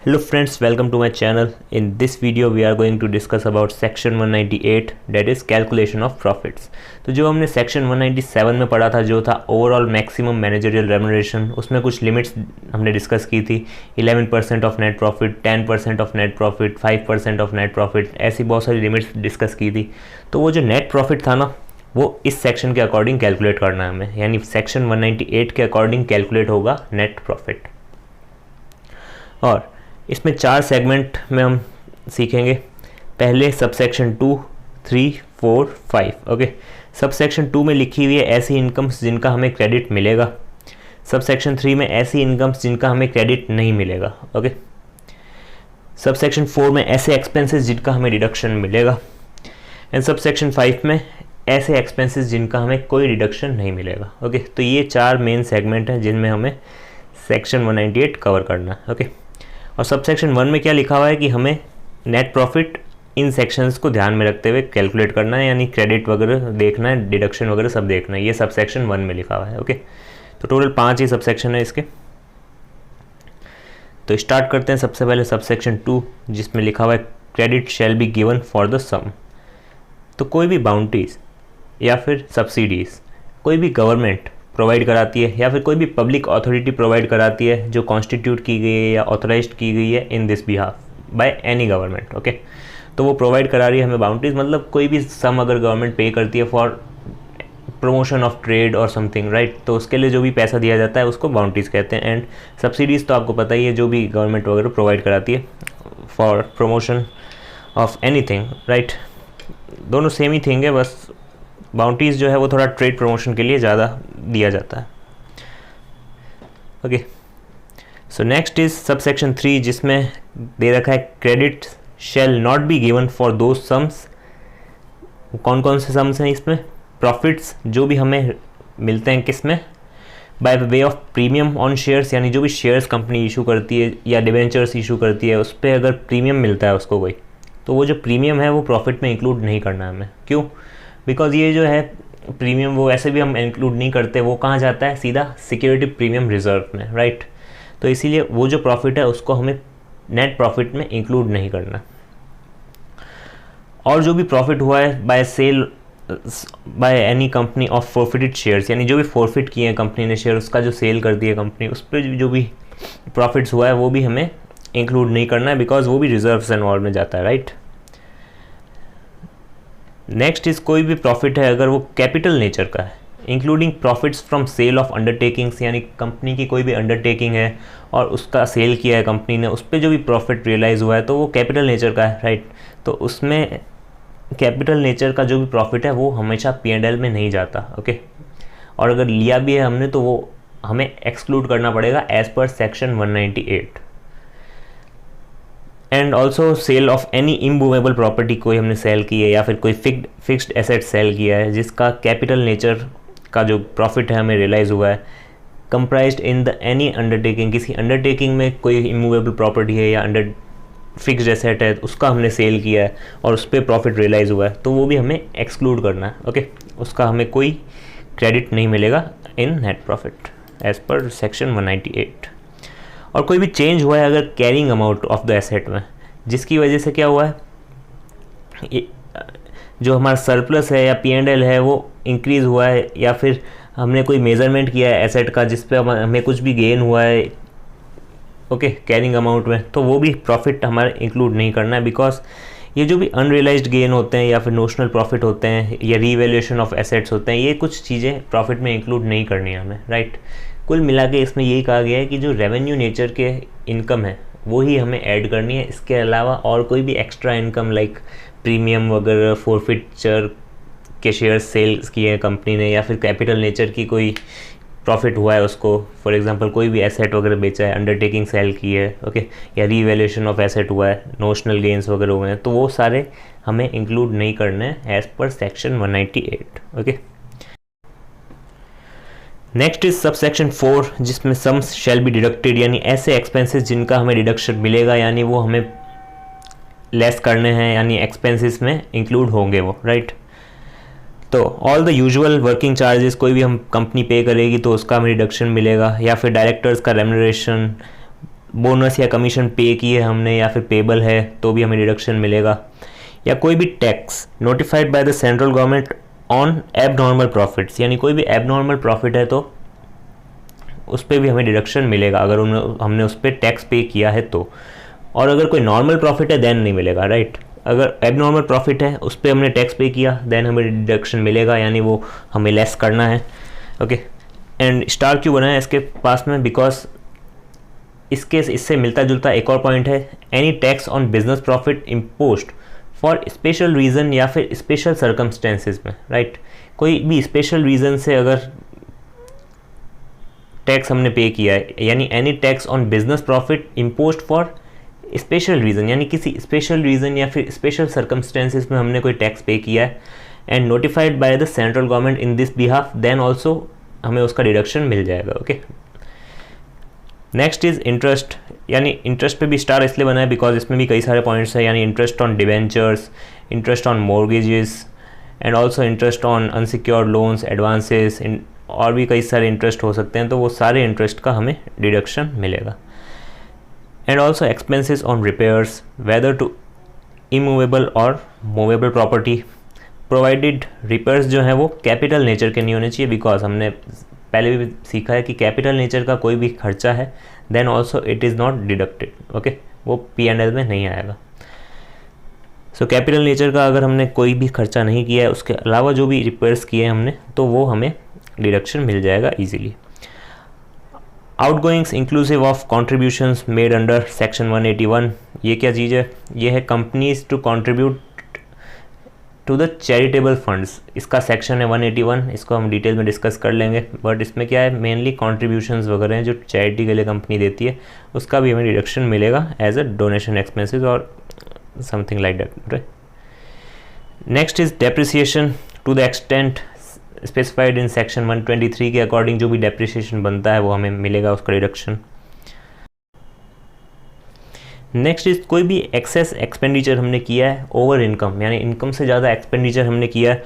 Hello friends, welcome to my channel. In this video we are going to discuss about section 198, that is calculation of profits. तो जो हमने section 197 में पढ़ा था, जो था ओवरऑल मैक्सिमम मैनेजरियल रेम्यूनरेशन, उसमें कुछ लिमिट्स हमने डिस्कस की थी। 11% of net profit, 10% of net profit, 5% of net profit, ऐसी बहुत सारी लिमिट्स डिस्कस की थी। तो वो जो नेट प्रॉफिट था ना, वो इस सेक्शन के अकॉर्डिंग कैलकुलेट करना है हमें, यानी सेक्शन 198 के अकॉर्डिंग कैलकुलेट होगा नेट प्रॉफिट। और इसमें 4 सेगमेंट में हम सीखेंगे। पहले सबसेक्शन 2, 3, 4, 5। ओके, सबसेक्शन 2 में लिखी हुई है ऐसी इनकम्स जिनका हमें क्रेडिट मिलेगा। सबसेक्शन 3 में ऐसी इनकम्स जिनका हमें क्रेडिट नहीं मिलेगा। ओके, सबसेक्शन 4 में ऐसे एक्सपेंसेस जिनका हमें डिडक्शन मिलेगा। एंड सबसेक्शन 5 में ऐसे एक्सपेंसेस जिनका हमें कोई डिडक्शन नहीं मिलेगा। ओके, तो ये 4 मेन सेगमेंट हैं जिनमें हमें सेक्शन 198 कवर करना है। ओके, और सबसेक्शन 1 में क्या लिखा हुआ है कि हमें नेट प्रॉफिट इन सेक्शंस को ध्यान में रखते हुए कैलकुलेट करना है, यानी क्रेडिट वगैरह देखना है, डिडक्शन वगैरह सब देखना है। ये सबसेक्शन 1 में लिखा हुआ है। ओके, तो टोटल 5 ही सबसेक्शन है इसके। तो स्टार्ट करते हैं सबसे पहले सबसेक्शन 2, जिसमें लिखा हुआ है credit shall be given for the sum. तो कोई भी बाउंड्रीज या फिर सब्सिडीज़ कोई भी गवर्नमेंट प्रोवाइड कराती है या फिर कोई भी पब्लिक अथॉरिटी प्रोवाइड कराती है जो कॉन्स्टिट्यूट की गई है या ऑथराइज्ड की गई है इन this behalf by any government. Okay, तो वो प्रोवाइड करा रही है हमें बाउंड्रीज, मतलब कोई भी सम अगर गवर्नमेंट पे करती है फॉर प्रमोशन ऑफ ट्रेड और समथिंग, राइट, तो उसके लिए जो भी पैसा दिया जाता है उसको बाउंड्रीज कहते हैं। एंड सब्सिडीज़ तो आपको पता ही है, जो भी गवर्नमेंट वगैरह प्रोवाइड कराती है for promotion of anything, right, दोनों सेम ही थिंग है, बस बाउंड्रीज जो है वो थोड़ा ट्रेड प्रमोशन के लिए ज़्यादा दिया जाता है। Okay, so next is subsection 3, जिसमें दे रखा है credit shell not B given for दो सम्स। कौन कौन से सम्स हैं इसमें? प्रॉफिट्स जो भी हमें मिलते हैं किस में, by way of premium on shares, यानी जो भी शेयर्स कंपनी इशू करती है या डिवेंचर्स इशू करती है, उस पर अगर प्रीमियम मिलता है उसको कोई, तो वो जो प्रीमियम है वो प्रॉफिट में इंक्लूड नहीं करना है हमें। क्यों? बिकॉज ये जो है प्रीमियम वो ऐसे भी हम इंक्लूड नहीं करते, वो कहाँ जाता है? सीधा सिक्योरिटी प्रीमियम रिजर्व में, राइट। तो इसीलिए वो जो प्रॉफिट है उसको हमें नेट प्रॉफिट में इंक्लूड नहीं करना। और जो भी प्रॉफिट हुआ है by sale by any company of forfeited shares, यानी जो भी फॉरफिट किए हैं कंपनी ने शेयर, उसका जो सेल कर दिया कंपनी, उस पर जो भी प्रॉफिट्स हुआ है वो भी हमें इंक्लूड नहीं करना है, बिकॉज वो भी रिजर्व्स एंड ऑल में जाता है, राइट। नेक्स्ट इज कोई भी प्रॉफिट है अगर वो कैपिटल नेचर का है, including profits from sale of undertakings, यानी कंपनी की कोई भी अंडरटेकिंग है और उसका सेल किया है कंपनी ने, उस पर जो भी प्रॉफिट रियलाइज़ हुआ है तो वो कैपिटल नेचर का है, राइट। तो उसमें कैपिटल नेचर का जो भी प्रॉफिट है वो हमेशा P&L में नहीं जाता। ओके, और अगर लिया भी है हमने तो वो हमें एक्सक्लूड करना पड़ेगा as per section 198। And also sale of any immovable property, कोई हमने सेल की है या फिर कोई फिक्स्ड एसेट सेल किया है जिसका कैपिटल नेचर का जो प्रॉफिट है हमें रियलाइज़ हुआ है, comprised in the any undertaking, किसी अंडरटेकिंग में कोई इमूवेबल प्रॉपर्टी है या अंडर फिक्स्ड एसेट है उसका हमने सेल किया है और उस पर प्रॉफिट रियलाइज़ हुआ है, तो वो भी हमें एक्सक्लूड करना है। ओके, उसका हमें कोई क्रेडिट नहीं मिलेगा in net profit as per section 198। और कोई भी चेंज हुआ है अगर carrying amount of the asset में, जिसकी वजह से क्या हुआ है, जो हमारा सरप्लस है या P&L है वो इंक्रीज़ हुआ है, या फिर हमने कोई मेजरमेंट किया है एसेट का जिस पे हमें कुछ भी गेन हुआ है, ओके, कैरिंग अमाउंट में, तो वो भी प्रॉफिट हमारा इंक्लूड नहीं करना है, बिकॉज ये जो भी अनरियलाइज्ड गेन होते हैं या फिर नोशनल प्रॉफिट होते हैं या रीवैल्यूएशन ऑफ एसेट्स होते हैं, ये कुछ चीज़ें प्रॉफिट में इंक्लूड नहीं करनी है हमें, राइट। कुल मिला के इसमें यही कहा गया है कि जो रेवेन्यू नेचर के इनकम है वो ही हमें ऐड करनी है, इसके अलावा और कोई भी एक्स्ट्रा इनकम लाइक प्रीमियम वगैरह, फोरफिचर के शेयर्स सेल्स किए हैं कंपनी ने, या फिर कैपिटल नेचर की कोई प्रॉफिट हुआ है उसको, फॉर एग्जांपल कोई भी एसेट वगैरह बेचा है, अंडरटेकिंग सेल की है, ओके, या रीवैल्यूएशन ऑफ एसेट हुआ है, नोशनल गेंस वगैरह हुए हैं, तो वो सारे हमें इंक्लूड नहीं करने हैं as per section 198। Okay, next is sub section 4, जिसमें सम्स शैल बी डिडक्टेड, यानी ऐसे एक्सपेंसेस जिनका हमें डिडक्शन मिलेगा, यानी वो हमें लेस करने हैं, यानी एक्सपेंसेस में इंक्लूड होंगे वो, राइट। तो all the usual working charges, कोई भी हम कंपनी पे करेगी तो उसका हमें डिडक्शन मिलेगा, या फिर डायरेक्टर्स का रेम्यूनरेशन, बोनस या कमीशन पे किए हमने या फिर पेबल है तो भी हमें डिडक्शन मिलेगा, या कोई भी tax notified by the central government on abnormal profits, यानी कोई भी एबनॉर्मल प्रॉफिट है तो उस पर भी हमें डिडक्शन मिलेगा अगर हमने उस पर टैक्स पे किया है तो। और अगर कोई नॉर्मल प्रॉफिट है देन नहीं मिलेगा, राइट। अगर एबनॉर्मल प्रॉफिट है उस पर हमने टैक्स पे किया देन हमें डिडक्शन मिलेगा, यानी वो हमें लेस करना है, ओके। एंड स्टार क्यों बनाया इसके पास में, बिकॉज इससे मिलता जुलता एक और पॉइंट है, any tax on business profit imposed for special reason या फिर स्पेशल सर्कमस्टेंसेज में, राइट। कोई भी स्पेशल रीज़न से अगर टैक्स हमने पे किया है, यानी any tax on business profit imposed for special reason, यानी किसी स्पेशल रीज़न या फिर स्पेशल सर्कमस्टेंसेज में हमने कोई टैक्स पे किया है and notified by the central government in this behalf, then also हमें उसका डिडक्शन मिल जाएगा, ओके। नेक्स्ट इज़ इंटरेस्ट, यानी इंटरेस्ट पे भी स्टार इसलिए बना है बिकॉज इसमें भी कई सारे पॉइंट्स हैं, यानी interest on debentures, interest on mortgages and also interest on unsecured loans, advances, और भी कई सारे इंटरेस्ट हो सकते हैं, तो वो सारे इंटरेस्ट का हमें डिडक्शन मिलेगा। And also expenses on repairs whether to immovable और मूवेबल प्रॉपर्टी, प्रोवाइडेड रिपेयर्स जो हैं वो कैपिटल नेचर के नहीं होने चाहिए, बिकॉज हमने पहले भी सीखा है कि कैपिटल नेचर का कोई भी खर्चा है then also it is not deducted, okay, वो P&L में नहीं आएगा। सो कैपिटल नेचर का अगर हमने कोई भी खर्चा नहीं किया है, उसके अलावा जो भी रिपेयर्स किए हैं हमने, तो वो हमें डिडक्शन मिल जाएगा easily. Outgoings inclusive of contributions made under section 181, ये क्या चीज़ है, ये है companies to contribute to the charitable funds, इसका सेक्शन है 181, इसको हम डिटेल में डिस्कस कर लेंगे। बट इसमें क्या है, मेनली कॉन्ट्रीब्यूशंस वगैरह हैं जो चैरिटी के लिए कंपनी देती है, उसका भी हमें डिडक्शन मिलेगा एज अ डोनेशन एक्सपेंसेस और something like that, right. Next is depreciation to the extent specified in section 123 के अकॉर्डिंग जो भी डेप्रिसिएशन बनता है वो हमें मिलेगा उसका डिडक्शन। नेक्स्ट इज कोई भी एक्सेस एक्सपेंडिचर हमने किया है ओवर इनकम, यानी इनकम से ज़्यादा एक्सपेंडिचर हमने किया है,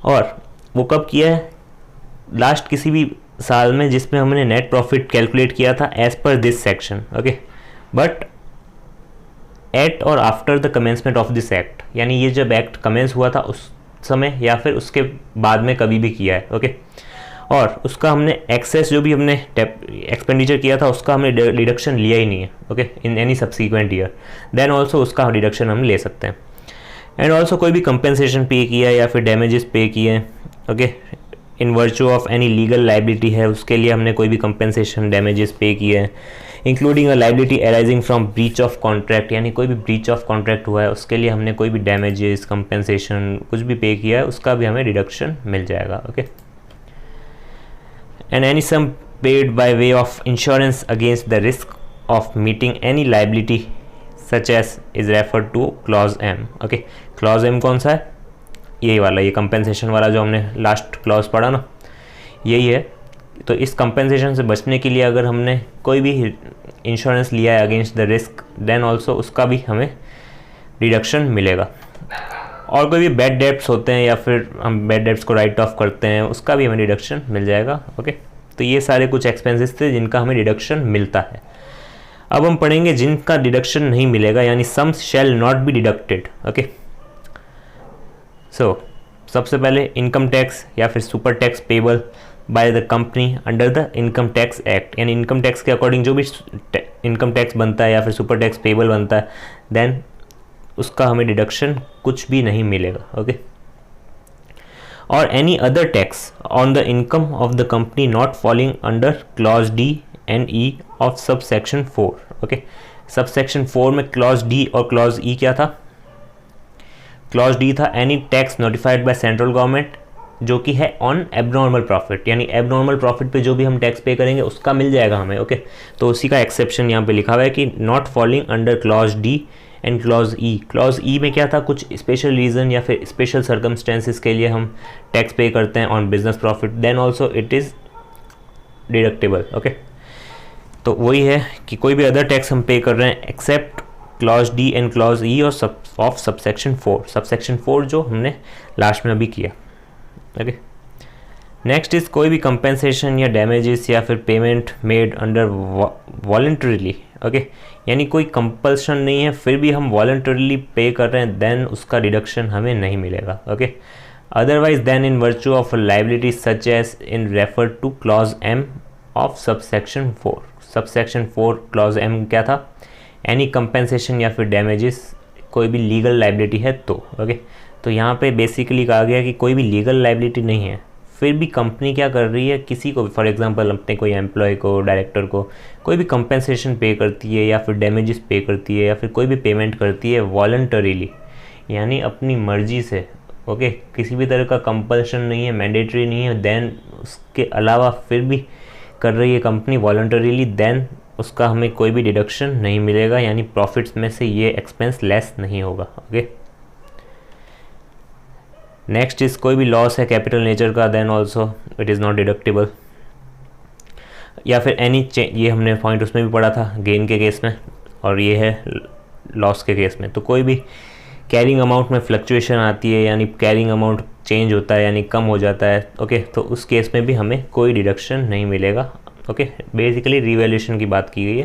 और वो कब किया है, लास्ट किसी भी साल में जिसमें हमने नेट प्रॉफिट कैलकुलेट किया था as per this section, okay, but at और after the commencement of this act, यानी ये जब एक्ट कमेंस हुआ था उस समय या फिर उसके बाद में कभी भी किया है, ओके। और उसका हमने एक्सेस जो भी हमने एक्सपेंडिचर किया था उसका हमने डिडक्शन लिया ही नहीं है, okay, in any subsequent year, then also उसका डिडक्शन हम ले सकते हैं। एंड ऑल्सो कोई भी कंपेंसेशन पे किया है या फिर डैमेजेस पे किए हैं, okay, in virtue of any legal liability है उसके लिए हमने कोई भी कंपेंसेशन डैमेजेस पे किए हैं, including a liability arising from breach of contract, यानी कोई भी ब्रीच ऑफ कॉन्ट्रैक्ट हुआ है उसके लिए हमने कोई भी डैमेजेस कंपेंसेशन कुछ भी पे किया है उसका भी हमें डिडक्शन मिल जाएगा, okay. And any sum paid by way of insurance against the risk of meeting any liability such as is referred to clause M, okay, clause M कौन सा है, यही वाला, ये compensation वाला जो हमने लास्ट clause पढ़ा ना, यही है। तो इस compensation से बचने के लिए अगर हमने कोई भी इंश्योरेंस लिया है against the risk, then also उसका भी हमें डिडक्शन मिलेगा। और कोई भी बैड डेब्ट्स होते हैं या फिर हम बैड डेब्ट्स को राइट ऑफ करते हैं उसका भी हमें डिडक्शन मिल जाएगा, ओके। तो ये सारे कुछ एक्सपेंसेस थे जिनका हमें डिडक्शन मिलता है। अब हम पढ़ेंगे जिनका डिडक्शन नहीं मिलेगा, यानी sums shall not be deducted, okay. So सबसे पहले इनकम टैक्स या फिर super tax payable by the company under the income tax act, यानी इनकम टैक्स के अकॉर्डिंग जो भी इनकम टैक्स बनता है या फिर सुपर टैक्स पेबल बनता है, देन उसका हमें डिडक्शन कुछ भी नहीं मिलेगा, ओके। और any other tax on the income of the company not falling under clause D and E of सब सेक्शन 4, ओके। सब सेक्शन 4 में क्लॉज डी और क्लॉज ई क्या था, क्लॉज डी था any tax notified by central government जो कि है ऑन एबनॉर्मल प्रॉफिट, यानी एबनॉर्मल प्रॉफिट पे जो भी हम टैक्स पे करेंगे उसका मिल जाएगा हमें, ओके। तो उसी का एक्सेप्शन यहाँ पे लिखा हुआ है कि not falling under clause D and clause E. Clause ई में क्या था, कुछ स्पेशल रीज़न या फिर स्पेशल सर्कमस्टेंसेस के लिए हम टैक्स पे करते हैं on business profit, then also it is deductible, okay. तो वही है कि कोई भी अदर टैक्स हम पे कर रहे हैं except clause D and clause E और ऑफ सबसेक्शन 4, सबसेक्शन 4 जो हमने लास्ट में अभी किया, ओके। नेक्स्ट इज कोई भी कंपेंसेशन या डैमेजेस या फिर payment made under voluntarily, okay, यानी कोई कंपल्शन नहीं है, फिर भी हम वॉलंटरली पे कर रहे हैं, देन उसका डिडक्शन हमें नहीं मिलेगा। Okay, otherwise then in virtue of liability such as in refer to clause M of subsection 4। Subsection 4 clause M क्या था? एनी कंपेंसेशन या फिर डैमेजेस, कोई भी लीगल लाइबिलिटी है तो। ओके, तो यहाँ पे बेसिकली कहा गया कि कोई भी लीगल लाइबिलिटी नहीं है, फिर भी कंपनी क्या कर रही है, किसी को, फॉर एग्जांपल अपने कोई एम्प्लॉय को, डायरेक्टर को कोई भी कंपेंसेशन पे करती है या फिर डैमेजेस पे करती है या फिर कोई भी पेमेंट करती है वॉलंटरीली, यानी अपनी मर्जी से। ओके, किसी भी तरह का कंपल्शन नहीं है, मैंडेटरी नहीं है, देन उसके अलावा फिर भी कर रही है कंपनी वॉलंटरीली, देन उसका हमें कोई भी डिडक्शन नहीं मिलेगा, यानी प्रॉफिट्स में से ये एक्सपेंस लेस नहीं होगा। ओके, नेक्स्ट इज कोई भी लॉस है कैपिटल नेचर का, then also it is not deductible. या फिर एनी चेंज, ये हमने पॉइंट उसमें भी पढ़ा था गेन के केस में, और ये है लॉस के केस में। तो कोई भी कैरिंग अमाउंट में फ्लक्चुएशन आती है, यानी कैरिंग अमाउंट चेंज होता है यानी कम हो जाता है। ओके, तो उस केस में भी हमें कोई डिडक्शन नहीं मिलेगा। ओके, बेसिकली रीवैल्यूएशन की बात की गई है।